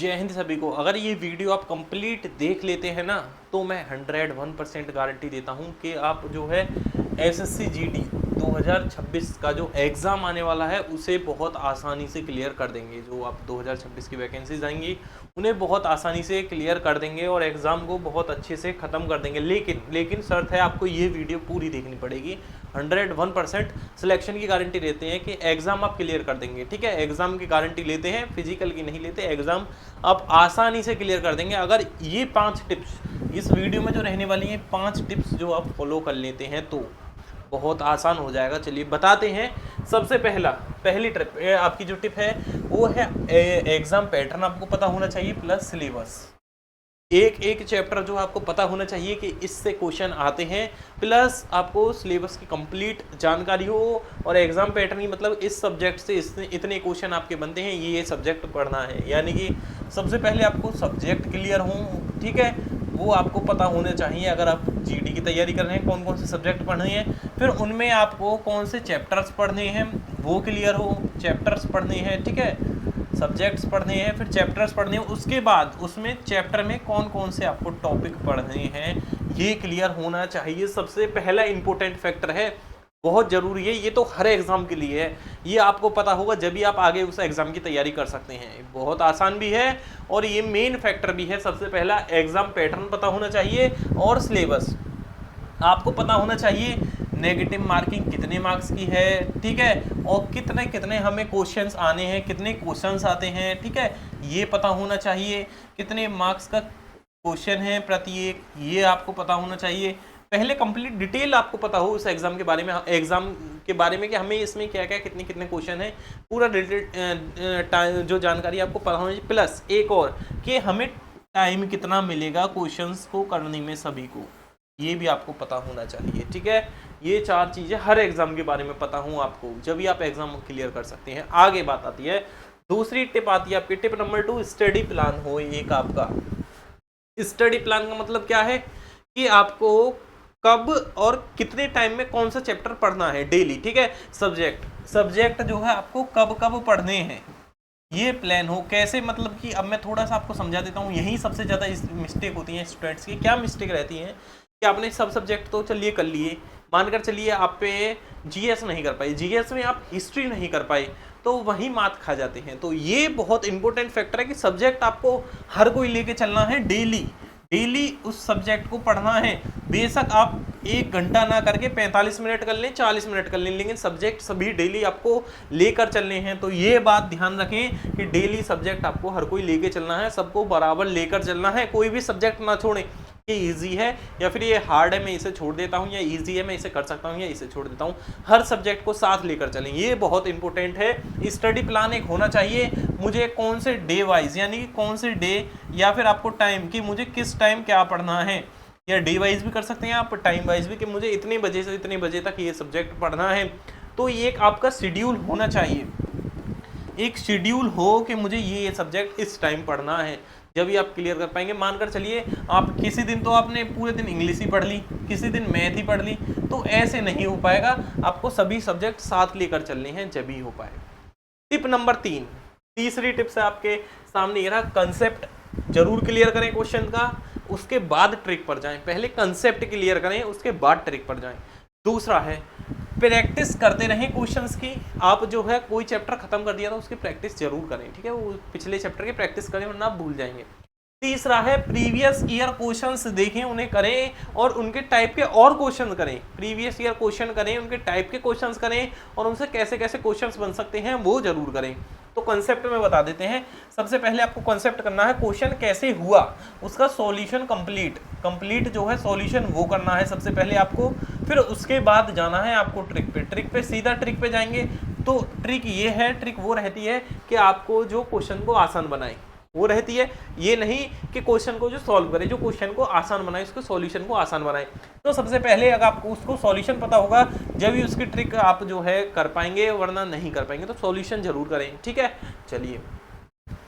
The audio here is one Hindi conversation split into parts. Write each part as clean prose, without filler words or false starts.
जय हिंद सभी को। अगर ये वीडियो आप कंप्लीट देख लेते हैं ना तो मैं 101% गारंटी देता हूँ कि आप जो है एसएससी जीडी 2026 का जो एग्ज़ाम आने वाला है उसे बहुत आसानी से क्लियर कर देंगे। जो आप 2026 की वैकेंसीज आएंगी उन्हें बहुत आसानी से क्लियर कर देंगे और एग्ज़ाम को बहुत अच्छे से ख़त्म कर देंगे। लेकिन शर्त है आपको ये वीडियो पूरी देखनी पड़ेगी। 101% सिलेक्शन की गारंटी देते हैं कि एग्ज़ाम आप क्लियर कर देंगे। ठीक है, एग्ज़ाम की गारंटी लेते हैं, फिजिकल की नहीं लेते। एग्ज़ाम आप आसानी से क्लियर कर देंगे अगर ये 5 टिप्स इस वीडियो में जो रहने वाली हैं, 5 टिप्स जो आप फॉलो कर लेते हैं तो बहुत आसान हो जाएगा। चलिए बताते हैं। सबसे पहली टिप आपकी जो टिप है वो है एग्ज़ाम पैटर्न आपको पता होना चाहिए प्लस सिलेबस। एक चैप्टर जो आपको पता होना चाहिए कि इससे क्वेश्चन आते हैं, प्लस आपको सिलेबस की कंप्लीट जानकारी हो और एग्जाम पैटर्न की मतलब इस सब्जेक्ट से इतने क्वेश्चन आपके बनते हैं, ये सब्जेक्ट पढ़ना है। यानी कि सबसे पहले आपको सब्जेक्ट क्लियर हो, ठीक है, वो आपको पता होने चाहिए। अगर आप जीडी की तैयारी कर रहे हैं, कौन कौन से सब्जेक्ट पढ़ने हैं, फिर उनमें आपको कौन से चैप्टर्स पढ़ने हैं वो क्लियर हो। चैप्टर्स पढ़ने हैं, ठीक है, सब्जेक्ट्स पढ़ने हैं, फिर चैप्टर्स पढ़ने हैं, उसके बाद उसमें चैप्टर में कौन कौन से आपको टॉपिक पढ़ने हैं ये क्लियर होना चाहिए। सबसे पहला इंपॉर्टेंट फैक्टर है, बहुत ज़रूरी है। ये तो हर एग्ज़ाम के लिए है, ये आपको पता होगा जब भी आप आगे उस एग्ज़ाम की तैयारी कर सकते हैं। बहुत आसान भी है और ये मेन फैक्टर भी है। सबसे पहला एग्ज़ाम पैटर्न पता होना चाहिए और सिलेबस आपको पता होना चाहिए। नेगेटिव मार्किंग कितने मार्क्स की है, ठीक है, और कितने कितने हमें क्वेश्चंस आने हैं, कितने क्वेश्चंस आते हैं, ठीक है, ये पता होना चाहिए। कितने मार्क्स का क्वेश्चन है प्रत्येक, ये आपको पता होना चाहिए। पहले कंप्लीट डिटेल आपको पता हो उस एग्जाम के बारे में, कि हमें इसमें क्या क्या कितने कितने क्वेश्चन है, पूरा डिटेल जो जानकारी आपको पता होनी चाहिए। प्लस एक और कि हमें टाइम कितना मिलेगा क्वेश्चंस को करने में, सभी को ये भी आपको पता होना चाहिए। ठीक है, ये 4 चीज़ें हर एग्जाम के बारे में पता हो आपको, जब भी आप एग्जाम क्लियर कर सकते हैं। आगे बात आती है, दूसरी टिप आती है आपकी, टिप नंबर 2, स्टडी प्लान हो एक आपका। स्टडी प्लान का मतलब क्या है कि आपको कब और कितने टाइम में कौन सा चैप्टर पढ़ना है डेली। ठीक है, सब्जेक्ट जो है आपको कब कब पढ़ने हैं ये प्लान हो। कैसे, मतलब कि अब मैं थोड़ा सा आपको समझा देता हूँ। यही सबसे ज़्यादा मिस्टेक होती है स्टूडेंट्स की। क्या मिस्टेक रहती है कि आपने सब सब्जेक्ट तो चलिए कर लिए, मानकर चलिए आप पे जीएस नहीं कर पाए, जीएस में आप हिस्ट्री नहीं कर पाए, तो वहीं मात खा जाते हैं। तो ये बहुत इंपॉर्टेंट फैक्टर है कि सब्जेक्ट आपको हर कोई लेके चलना है, डेली उस सब्जेक्ट को पढ़ना है। बेशक आप 1 घंटा ना करके 45 मिनट कर लें, 40 मिनट कर लें, लेकिन सब्जेक्ट सभी डेली आपको लेकर चलने हैं। तो ये बात ध्यान रखें कि डेली सब्जेक्ट आपको हर कोई लेके चलना है, सबको बराबर लेकर चलना है। कोई भी सब्जेक्ट ना छोड़ें, ये इजी है या फिर ये हार्ड है मैं इसे छोड़ देता हूँ, या इजी है मैं इसे कर सकता हूँ या इसे छोड़ देता हूँ। हर सब्जेक्ट को साथ लेकर चलें, ये बहुत इंपॉर्टेंट है। स्टडी प्लान एक होना चाहिए। मुझे कौन से डे वाइज, यानी कि कौन से डे या फिर आपको टाइम कि मुझे किस टाइम क्या पढ़ना है, या डे वाइज भी कर सकते हैं आप, टाइम वाइज भी, कि मुझे इतने बजे से इतने बजे तक ये सब्जेक्ट पढ़ना है। तो ये एक आपका शेड्यूल होना चाहिए, एक शेड्यूल हो कि मुझे ये सब्जेक्ट इस टाइम पढ़ना है, जब भी आप क्लियर कर पाएंगे। मानकर चलिए आप किसी दिन तो आपने पूरे दिन इंग्लिश ही पढ़ ली, किसी दिन मैथ ही पढ़ ली, तो ऐसे नहीं हो पाएगा। आपको सभी सब्जेक्ट साथ लेकर चलने हैं, जब ही हो पाएगा। टिप नंबर 3, तीसरी टिप्स है आपके सामने ये रहा। कंसेप्ट जरूर क्लियर करें क्वेश्चन का, उसके बाद ट्रिक पर जाएं। पहले कंसेप्ट क्लियर करें, उसके बाद ट्रिक पर जाएं। दूसरा है प्रैक्टिस करते रहें क्वेश्चंस की। आप जो है कोई चैप्टर खत्म कर दिया तो उसकी प्रैक्टिस जरूर करें, ठीक है, वो पिछले चैप्टर की प्रैक्टिस करें वरना आप भूल जाएंगे। तीसरा है प्रीवियस ईयर क्वेश्चंस देखें, उन्हें करें और उनके टाइप के और क्वेश्चन करें। प्रीवियस ईयर क्वेश्चन करें, उनके टाइप के क्वेश्चंस करें और उनसे कैसे कैसे क्वेश्चंस बन सकते हैं वो जरूर करें। तो कंसेप्ट में बता देते हैं। सबसे पहले आपको कंसेप्ट करना है, क्वेश्चन कैसे हुआ उसका सॉल्यूशन कंप्लीट जो है सॉल्यूशन वो करना है सबसे पहले आपको। फिर उसके बाद जाना है आपको ट्रिक पे सीधा ट्रिक पे जाएंगे। तो ट्रिक ये है, ट्रिक वो रहती है कि आपको जो क्वेश्चन को आसान बनाए वो रहती है, ये नहीं कि क्वेश्चन को जो सॉल्व करे, जो क्वेश्चन को आसान बनाए उसके सॉल्यूशन को आसान बनाए। तो सबसे पहले अगर आपको उसको सॉल्यूशन पता होगा जब भी उसकी ट्रिक आप जो है कर पाएंगे, वरना नहीं कर पाएंगे। तो सॉल्यूशन जरूर करें, ठीक है। चलिए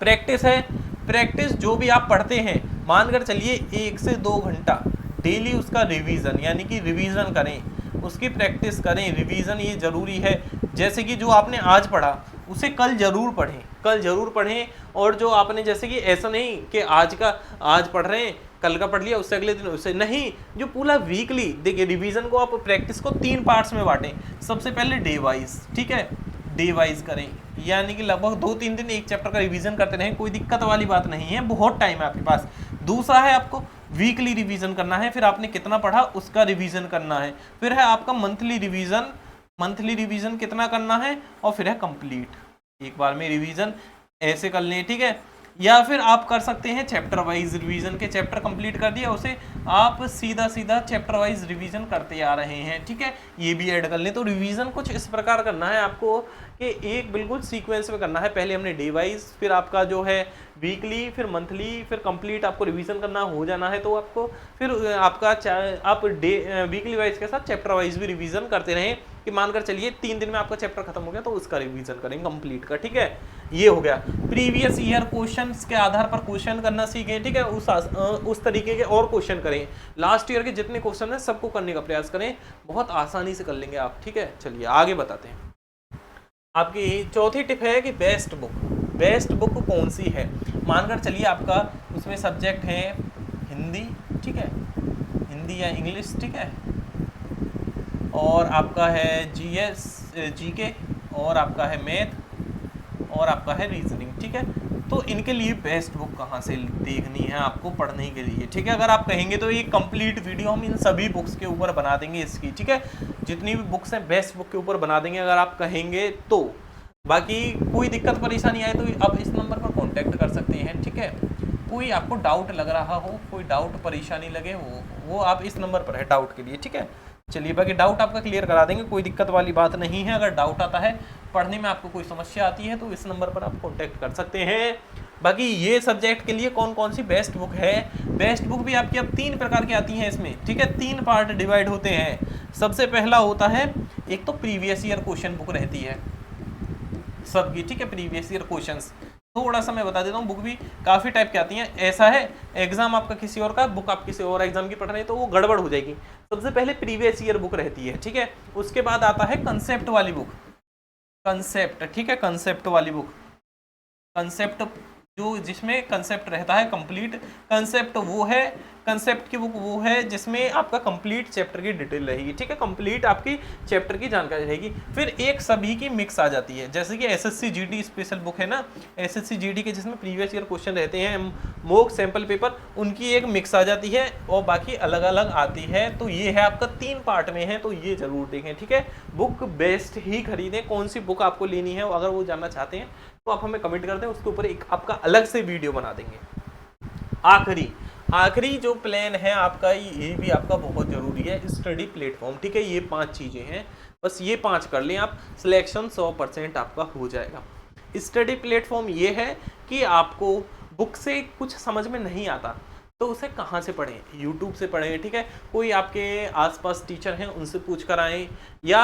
प्रैक्टिस है, प्रैक्टिस जो भी आप पढ़ते हैं, मानकर चलिए 1 से 2 घंटा डेली उसका रिवीजन, यानी कि रिवीजन करें, उसकी प्रैक्टिस करें। रिवीजन ये जरूरी है। जैसे कि जो आपने आज पढ़ा उसे कल जरूर पढ़ें, कल जरूर पढ़ें। और जो आपने जैसे कि ऐसा नहीं कि आज पढ़ रहे हैं, कल का पढ़ लिया, उससे अगले दिन उससे नहीं, जो पूरा वीकली देखिए रिवीजन को आप प्रैक्टिस को 3 पार्ट्स में बांटें। सबसे पहले डे वाइज, ठीक है, डे वाइज करें, यानी कि लगभग 2-3 दिन एक चैप्टर का रिवीजन करते रहें, कोई दिक्कत वाली बात नहीं है, बहुत टाइम है आपके पास। दूसरा है आपको वीकली रिवीजन करना है, फिर आपने कितना पढ़ा उसका रिवीजन करना है। फिर है आपका मंथली रिवीजन, मंथली रिवीजन कितना करना है, और फिर है कंप्लीट एक बार में रिवीजन ऐसे कर लें, ठीक है। या फिर आप कर सकते हैं चैप्टर वाइज रिवीजन के, चैप्टर कंप्लीट कर दिया उसे आप सीधा सीधा चैप्टर वाइज रिवीजन करते आ रहे हैं, ठीक है, ये भी ऐड कर लें। तो रिवीजन कुछ इस प्रकार करना है आपको कि एक बिल्कुल सीक्वेंस में करना है। पहले हमने डे वाइज, फिर आपका जो है वीकली, फिर मंथली, फिर कंप्लीट आपको रिवीजन करना हो जाना है। तो आपको फिर आपका आप वीकली वाइज के साथ चैप्टर वाइज भी रिवीजन करते रहें, कि मानकर चलिए 3 दिन में आपका चैप्टर खत्म हो गया तो उसका रिवीजन करेंगे कंप्लीट का, ठीक है। ये हो गया। प्रीवियस ईयर क्वेश्चंस के आधार पर क्वेश्चन करना सीखें, ठीक है, उस तरीके के और क्वेश्चन करें। लास्ट ईयर के जितने क्वेश्चन हैं सबको करने का प्रयास करें, बहुत आसानी से कर लेंगे आप, ठीक है। चलिए आगे बताते हैं। आपकी चौथी टिप है कि बेस्ट बुक कौन सी है। मानकर चलिए आपका उसमें सब्जेक्ट है हिंदी, ठीक है, हिंदी या इंग्लिश, ठीक है, और आपका है जीएस जीके, और आपका है मैथ, और आपका है रीजनिंग, ठीक है। तो इनके लिए बेस्ट बुक कहाँ से देखनी है आपको पढ़ने के लिए, ठीक है। अगर आप कहेंगे तो एक कंप्लीट वीडियो हम इन सभी बुक्स के ऊपर बना देंगे इसकी, ठीक है, जितनी भी बुक्स हैं बेस्ट बुक के ऊपर बना देंगे अगर आप कहेंगे तो। बाकी कोई दिक्कत परेशानी आए तो आप इस नंबर पर कॉन्टैक्ट कर सकते हैं, ठीक है। कोई आपको डाउट लग रहा हो, कोई डाउट परेशानी लगे वो आप इस नंबर पर है डाउट के लिए, ठीक है। चलिए बाकी डाउट आपका क्लियर करा देंगे, कोई दिक्कत वाली बात नहीं है। अगर डाउट आता है, पढ़ने में आपको कोई समस्या आती है तो इस नंबर पर आप कॉन्टैक्ट कर सकते हैं। बाकी ये सब्जेक्ट के लिए कौन कौन सी बेस्ट बुक है, बेस्ट बुक भी आपकी अब 3 प्रकार की आती हैं इसमें, ठीक है, 3 पार्ट डिवाइड होते हैं। सबसे पहला होता है, एक तो प्रीवियस ईयर क्वेश्चन बुक रहती है सबकी, ठीक है, प्रीवियस ईयर क्वेश्चंस। थोड़ा सा मैं बता देता हूँ, बुक भी काफ़ी टाइप की आती हैं। ऐसा है एग्जाम आपका किसी और का, बुक आप किसी और एग्जाम की पढ़ रहे हैं तो वो गड़बड़ हो जाएगी। सबसे पहले प्रीवियस ईयर बुक रहती है, ठीक है। उसके बाद आता है कंसेप्ट वाली बुक, कंसेप्ट, ठीक है, कंसेप्ट वाली बुक, कंसेप्ट जो जिसमें कंसेप्ट रहता है कंप्लीट कंसेप्ट, वो है कंसेप्ट की बुक, वो है जिसमें आपका कंप्लीट चैप्टर की डिटेल रहेगी, ठीक है, कंप्लीट आपकी चैप्टर की जानकारी रहेगी। फिर एक सभी की मिक्स आ जाती है, जैसे कि एसएससी जीडी स्पेशल बुक है ना, एसएससी जीडी के जिसमें प्रीवियस ईयर क्वेश्चन रहते हैं, मॉक सैंपल पेपर, उनकी एक मिक्स आ जाती है और बाकी अलग अलग आती है। तो ये है आपका 3 पार्ट में है, तो ये जरूर देखें, ठीक है। बुक बेस्ट ही खरीदें, कौन सी बुक आपको लेनी है अगर वो जानना चाहते हैं तो आप हमें कमेंट कर दें, उसके ऊपर एक आपका अलग से वीडियो बना देंगे। आखिरी जो प्लान है आपका, ये भी आपका बहुत जरूरी है, स्टडी प्लेटफॉर्म, ठीक है। ये 5 चीजें हैं, बस ये 5 कर लें आप, सिलेक्शन 100% आपका हो जाएगा। स्टडी प्लेटफॉर्म ये है कि आपको बुक से कुछ समझ में नहीं आता तो उसे कहाँ से पढ़ें, यूट्यूब से पढ़ें, ठीक है। कोई आपके आसपास टीचर हैं उनसे पूछ कर आएँ, या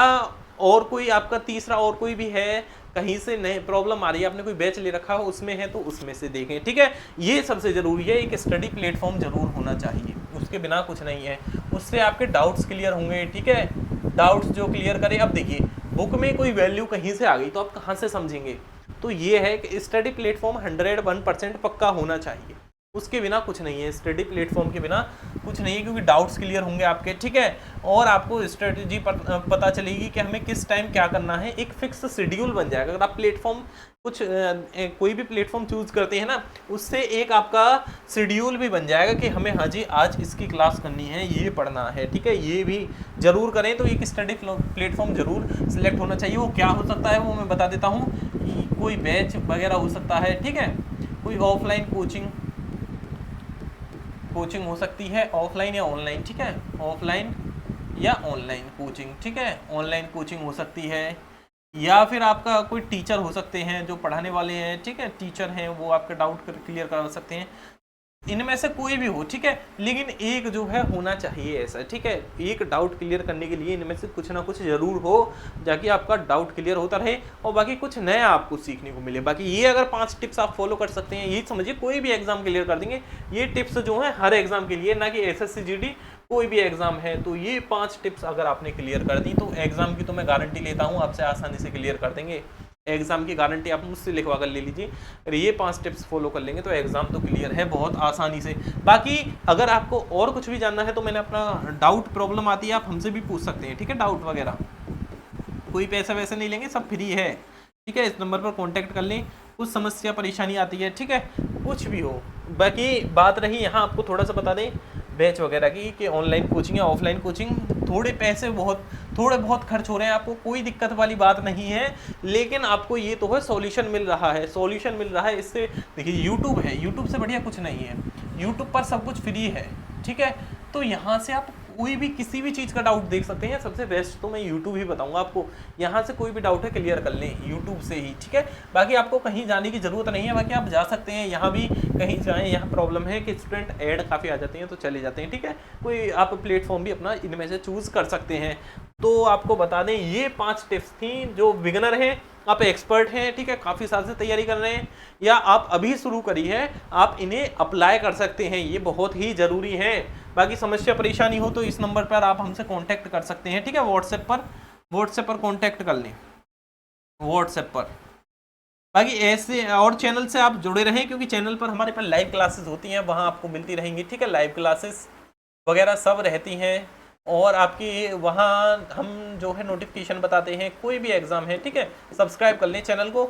और कोई आपका तीसरा और कोई भी है कहीं से नए प्रॉब्लम आ रही है, आपने कोई बैच ले रखा हो उसमें है तो उसमें से देखें, ठीक है। ये सबसे ज़रूरी है, एक स्टडी प्लेटफॉर्म जरूर होना चाहिए, उसके बिना कुछ नहीं है। उससे आपके डाउट्स क्लियर होंगे, ठीक है, डाउट्स जो क्लियर करें। अब देखिए बुक में कोई वैल्यू कहीं से आ गई तो आप कहाँ से समझेंगे, तो ये है कि स्टडी प्लेटफॉर्म 101% पक्का होना चाहिए, उसके बिना कुछ नहीं है, स्टडी प्लेटफॉर्म के बिना कुछ नहीं है, क्योंकि डाउट्स क्लियर होंगे आपके, ठीक है। और आपको स्ट्रेटजी पता चलेगी कि हमें किस टाइम क्या करना है, एक फिक्स शेड्यूल बन जाएगा। अगर आप प्लेटफॉर्म कोई भी प्लेटफॉर्म चूज करते हैं ना, उससे एक आपका शेड्यूल भी बन जाएगा कि हमें हाँ जी आज इसकी क्लास करनी है, ये पढ़ना है, ठीक है। ये भी जरूर करें, तो एक स्टडी प्लेटफॉर्म जरूर सिलेक्ट होना चाहिए। वो क्या हो सकता है वो मैं बता देता हूँ, कोई बैच वगैरह हो सकता है, ठीक है, कोई ऑफलाइन कोचिंग हो सकती है, ऑफलाइन या ऑनलाइन, ठीक है, ऑफलाइन या ऑनलाइन कोचिंग, ठीक है, ऑनलाइन कोचिंग हो सकती है, या फिर आपका कोई टीचर हो सकते हैं जो पढ़ाने वाले हैं, ठीक है, टीचर हैं वो आपके डाउट क्लियर करा सकते हैं। इनमें से कोई भी हो, ठीक है, लेकिन एक जो है होना चाहिए ऐसा, ठीक है। एक डाउट क्लियर करने के लिए इनमें से कुछ ना कुछ जरूर हो, जाकि आपका डाउट क्लियर होता रहे और बाकी कुछ नया आपको सीखने को मिले। बाकी ये अगर 5 टिप्स आप फॉलो कर सकते हैं, यही समझिए कोई भी एग्जाम क्लियर कर देंगे। ये टिप्स जो है हर एग्जाम के लिए, ना कि एसएससी जीडी कोई भी एग्जाम है, तो ये 5 टिप्स अगर आपने क्लियर कर दी तो एग्जाम की तो मैं गारंटी लेता हूँ आपसे आसानी से क्लियर कर देंगे। एग्जाम की गारंटी आप मुझसे लिखवा कर ले लीजिए। अगर ये 5 टिप्स फॉलो कर लेंगे तो एग्जाम तो क्लियर है बहुत आसानी से। बाकी अगर आपको और कुछ भी जानना है तो मैंने अपना डाउट प्रॉब्लम आती है आप हमसे भी पूछ सकते हैं, ठीक है। डाउट वगैरह कोई पैसा वैसे नहीं लेंगे, सब फ्री है, ठीक है। इस नंबर पर कांटेक्ट कर लें। कुछ समस्या परेशानी आती है, ठीक है, कुछ भी हो। बाकी बात रही यहाँ आपको थोड़ा सा बता दें बैच वगैरह की कि ऑनलाइन कोचिंग या ऑफलाइन कोचिंग, थोड़े पैसे थोड़े बहुत खर्च हो रहे हैं, आपको कोई दिक्कत वाली बात नहीं है। लेकिन आपको ये तो है सॉल्यूशन मिल रहा है, सॉल्यूशन मिल रहा है। इससे देखिए यूट्यूब है, यूट्यूब से बढ़िया कुछ नहीं है। यूट्यूब पर सब कुछ फ्री है, ठीक है। तो यहाँ से आप कोई भी किसी भी चीज़ का डाउट देख सकते हैं। सबसे बेस्ट तो मैं यूट्यूब ही बताऊंगा आपको। यहाँ से कोई भी डाउट है क्लियर कर लें यूट्यूब से ही, ठीक है। बाकी आपको कहीं जाने की ज़रूरत नहीं है। बाकी आप जा सकते हैं, यहाँ भी कहीं जाएँ। यहाँ प्रॉब्लम है कि स्टूडेंट ऐड काफ़ी आ जाते हैं तो चले जाते हैं, ठीक है। कोई आप प्लेटफॉर्म भी अपना इनमें से चूज़ कर सकते हैं। तो आपको बता दें ये 5 टिप्स थी। जो बिगनर हैं, आप एक्सपर्ट हैं, ठीक है, काफ़ी साल से तैयारी कर रहे हैं, या आप अभी शुरू करी है, आप इन्हें अप्लाई कर सकते हैं। ये बहुत ही ज़रूरी है। बाकी समस्या परेशानी हो तो इस नंबर पर आप हमसे कांटेक्ट कर सकते हैं, ठीक है। व्हाट्सएप पर कांटेक्ट कर लें, व्हाट्सएप पर। बाकी ऐसे और चैनल से आप जुड़े रहें क्योंकि चैनल पर हमारे पास लाइव क्लासेस होती हैं, वहाँ आपको मिलती रहेंगी, ठीक है। लाइव क्लासेस वगैरह सब रहती हैं और आपकी वहाँ हम जो है नोटिफिकेशन बताते हैं कोई भी एग्ज़ाम है, ठीक है। सब्सक्राइब कर लें चैनल को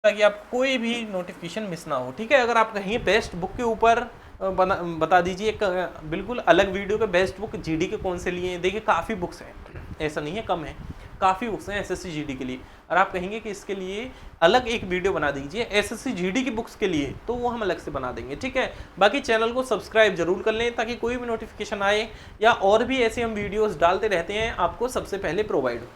ताकि आप कोई भी नोटिफिकेशन मिस ना हो, ठीक है। अगर आप कहीं बेस्ट बुक के ऊपर बता दीजिए एक बिल्कुल अलग वीडियो के बेस्ट बुक जीडी के कौन से लिए हैं। देखिए काफ़ी बुक्स हैं, ऐसा नहीं है कम है, काफ़ी बुक्स हैं एसएससी जीडी के लिए। और आप कहेंगे कि इसके लिए अलग एक वीडियो बना दीजिए एसएससी जीडी की बुक्स के लिए, तो वो हम अलग से बना देंगे, ठीक है। बाकी चैनल को सब्सक्राइब जरूर कर लें ताकि कोई भी नोटिफिकेशन आए या और भी ऐसे हम वीडियोस डालते रहते हैं आपको सबसे पहले प्रोवाइड हो।